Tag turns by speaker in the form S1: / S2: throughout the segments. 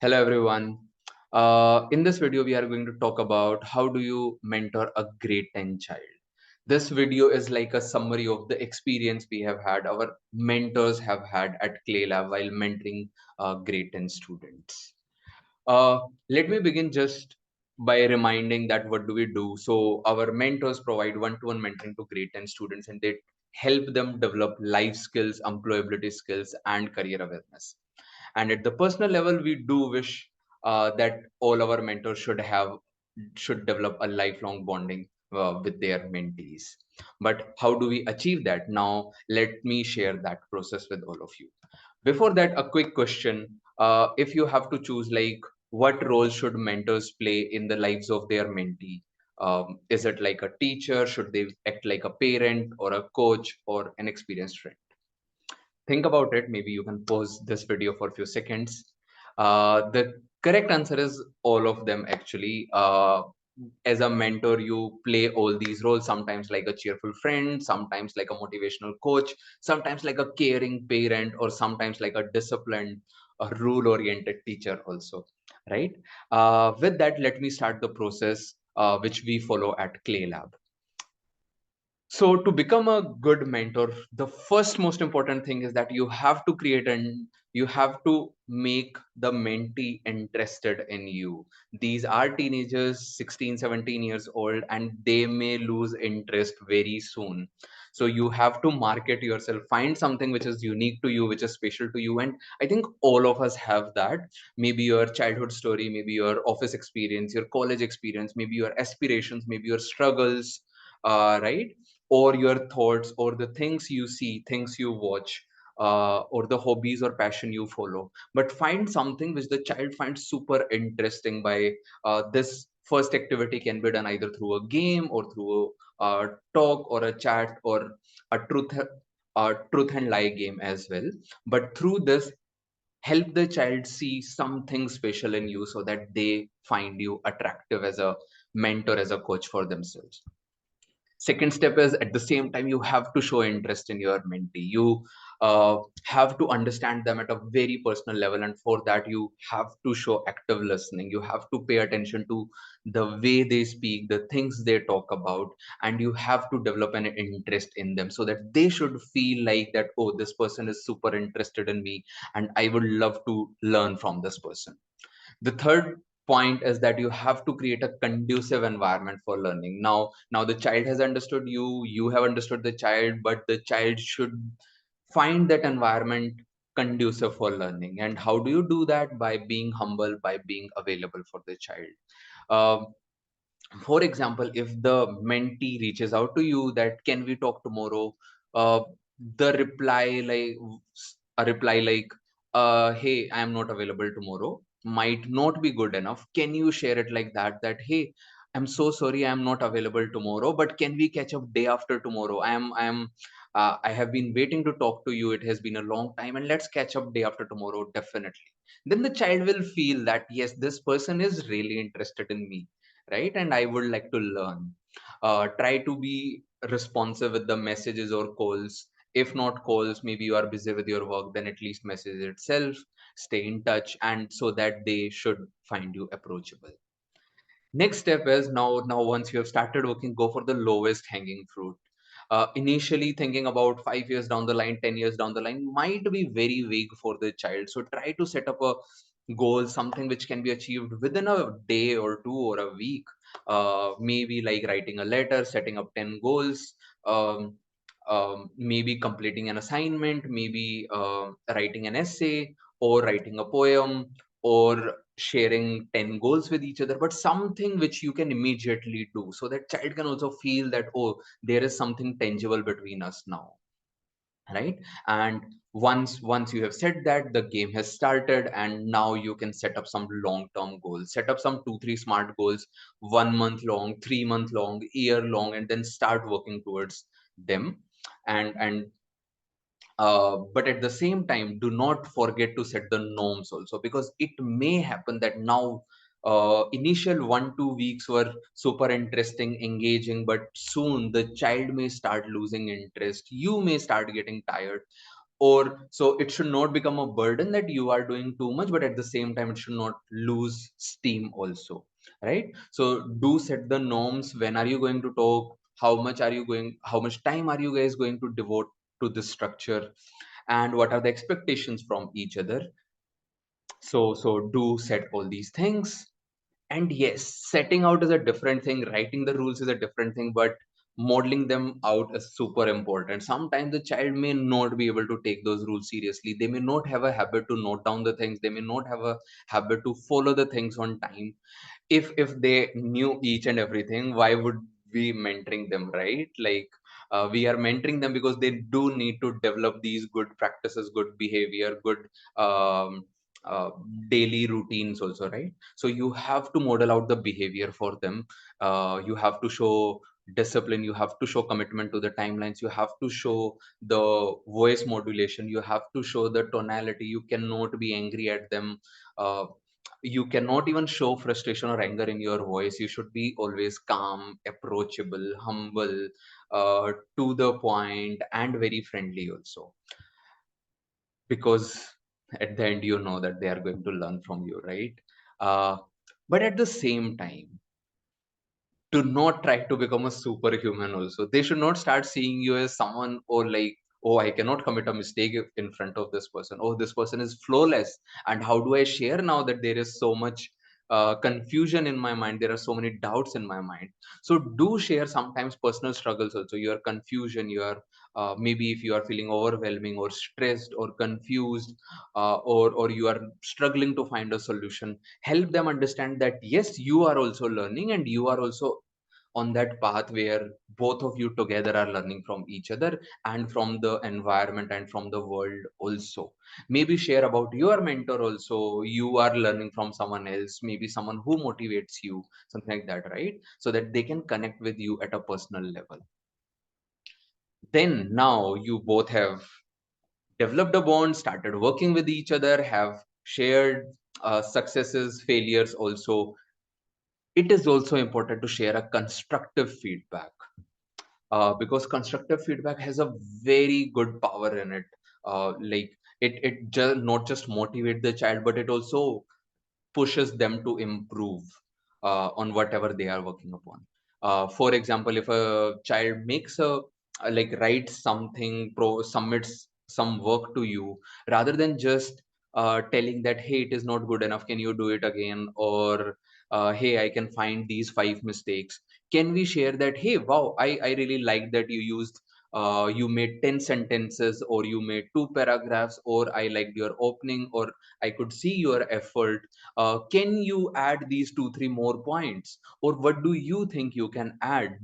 S1: Hello everyone. In this video, we are going to talk about how do you mentor a grade 10 child. This video is like a summary of the experience we have had, our mentors have had at Claylab while mentoring grade 10 students. Uh, Let me begin just by reminding that what do we do? So our mentors provide one-to-one mentoring to grade 10 students and they help them develop life skills, employability skills, and career awareness. And at the personal level, we do wish that all our mentors should develop a lifelong bonding with their mentees. But how do we achieve that? Now, let me share that process with all of you. Before that, a quick question. If you have to choose, like, what role should mentors play in the lives of their mentee? Is it like a teacher? Should they act like a parent or a coach or an experienced friend? Think about it. Maybe you can pause this video for a few seconds. The correct answer is all of them, actually. As a mentor, you play all these roles, sometimes like a cheerful friend, sometimes like a motivational coach, sometimes like a caring parent, or sometimes like a disciplined, rule oriented teacher, also. Right? With that, let me start the process which we follow at Claylab. So to become a good mentor, the first most important thing is that you have to create and you have to make the mentee interested in you. These are teenagers, 16, 17 years old, and they may lose interest very soon. So you have to market yourself, find something which is unique to you, which is special to you. And I think all of us have that. Maybe your childhood story, maybe your office experience, your college experience, maybe your aspirations, maybe your struggles, right? Or your thoughts or the things you see, things you watch, or the hobbies or passion you follow. But find something which the child finds super interesting. By this first activity can be done either through a game or through a talk or a chat or a truth and lie game as well. But through this, help the child see something special in you so that they find you attractive as a mentor, as a coach for themselves. Second step is, at the same time, you have to show interest in your mentee. You have to understand them at a very personal level, and for that you have to show active listening. You have to pay attention to the way they speak, the things they talk about, and you have to develop an interest in them so that they should feel like that, oh, this person is super interested in me and I would love to learn from this person. The third point is that you have to create a conducive environment for learning. Now the child has understood you, you have understood the child, but the child should find that environment conducive for learning. And how do you do that? By being humble, by being available for the child. Um, for example, if the mentee reaches out to you that, can we talk tomorrow? uh, the reply, like a reply like, hey, I am not available tomorrow, might not be good enough. Can you share it like that, that, hey, I'm so sorry, I am not available tomorrow, but can we catch up day after tomorrow? I have been waiting to talk to you, it has been a long time, and let's catch up day after tomorrow, definitely. Then the child will feel that, yes, this person is really interested in me, right? And I would like to learn. Try to be responsive with the messages or calls. If not calls, maybe you are busy with your work, then at least message itself. Stay in touch, and so that they should find you approachable. Next step is, now once you have started working, go for the lowest hanging fruit. Initially thinking about 5 years down the line, 10 years down the line might be very vague for the child. So try to set up a goal, something which can be achieved within a day or two or a week. Maybe like writing a letter, setting up 10 goals, um, maybe completing an assignment, maybe writing an essay, or writing a poem, or sharing 10 goals with each other, but something which you can immediately do so that child can also feel that, oh, there is something tangible between us now, right? And once you have said that, the game has started, and now you can set up some long term goals, set up some 2 3 smart goals, 1 month long, 3 month long, year long, and then start working towards them. And but at the same time, do not forget to set the norms also, because it may happen that now, initial 1 2 weeks were super interesting, engaging, but soon the child may start losing interest, you may start getting tired, or so it should not become a burden that you are doing too much, but at the same time it should not lose steam also, right? So do set the norms. When are you going to talk? How much time are you guys going to devote to this structure, and what are the expectations from each other? So do set all these things. And yes, setting out is a different thing, writing the rules is a different thing, but modeling them out is super important. Sometimes the child may not be able to take those rules seriously. They may not have a habit to note down the things. They may not have a habit to follow the things on time. If they knew each and everything, why would we mentoring them, right? Like, we are mentoring them because they do need to develop these good practices, good behavior, good um, uh, daily routines also, right? So you have to model out the behavior for them. You have to show discipline, you have to show commitment to the timelines, you have to show the voice modulation, you have to show the tonality. You cannot be angry at them. You cannot even show frustration or anger in your voice. You should be always calm, approachable, humble, to the point, and very friendly also, because at the end you know that they are going to learn from you, right? uh, but at the same time, do not try to become a superhuman also. They should not start seeing you as someone, or like, oh, I cannot commit a mistake in front of this person. Oh, this person is flawless. And how do I share now that there is so much confusion in my mind? There are so many doubts in my mind. So do share sometimes personal struggles also, your confusion, your maybe if you are feeling overwhelming or stressed or confused, or you are struggling to find a solution. Help them understand that yes, you are also learning, and you are also on that path where both of you together are learning from each other and from the environment and from the world also. Maybe share about your mentor also. You are learning from someone else, maybe someone who motivates you, something like that, right? So that they can connect with you at a personal level. Then now you both have developed a bond, started working with each other, have shared successes, failures also. It is also important to share a constructive feedback, because constructive feedback has a very good power in it. Like, it just not just motivate the child, but it also pushes them to improve on whatever they are working upon. For example, if a child makes like writes something, submits some work to you, rather than just telling that, hey, it is not good enough, can you do it again? Or hey, I can find these five mistakes. Can we share that, hey, wow, I really like that you used you made 10 sentences, or you made two paragraphs, or I liked your opening, or I could see your effort. Can you add these two, three more points? Or what do you think you can add?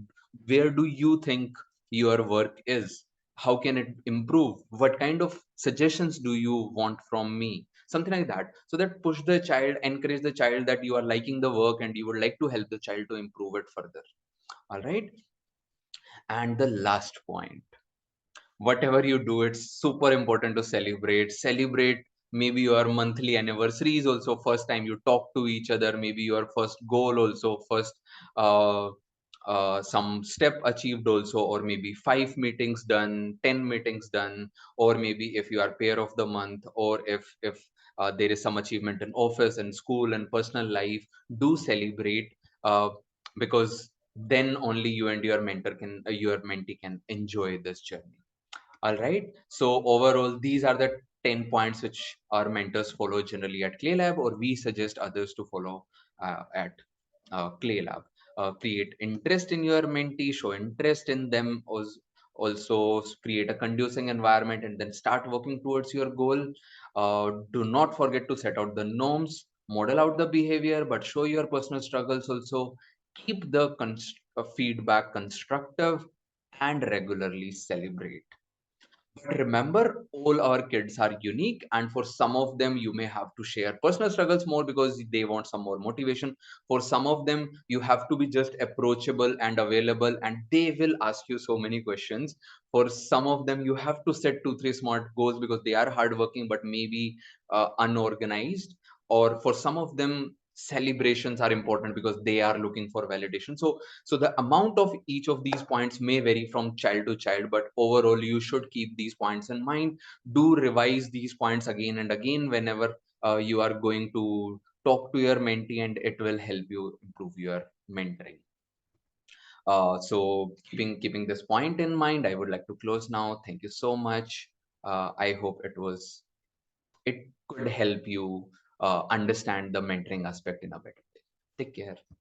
S1: Where do you think your work is? How can it improve? What kind of suggestions do you want from me? Something like that. So that push the child, encourage the child that you are liking the work and you would like to help the child to improve it further. All right. And the last point, whatever you do, it's super important to celebrate maybe your monthly anniversaries also, first time you talk to each other, maybe your first goal also, first uh, some step achieved also, or maybe 5 meetings done, 10 meetings done, or maybe if you are pair of the month, or if there is some achievement in office and school and personal life. Do celebrate, because then only you and your mentor can your mentee can enjoy this journey. All right. So overall, these are the 10 points which our mentors follow generally at Claylab, or we suggest others to follow at Claylab. Create interest in your mentee, show interest in them, also create a conducive environment, and then start working towards your goal. Do not forget to set out the norms, model out the behavior, but show your personal struggles also. Keep the feedback constructive, and regularly celebrate. But remember, all our kids are unique, and for some of them, you may have to share personal struggles more because they want some more motivation. For some of them, you have to be just approachable and available, and they will ask you so many questions. For some of them, you have to set two, three smart goals because they are hardworking but maybe unorganized. Or for some of them, celebrations are important because they are looking for validation. So the amount of each of these points may vary from child to child, but overall you should keep these points in mind. Do revise these points again and again whenever you are going to talk to your mentee, and it will help you improve your mentoring. So keeping this point in mind, I would like to close now. Thank you so much. I hope it could help you understand the mentoring aspect in a better way. Take care.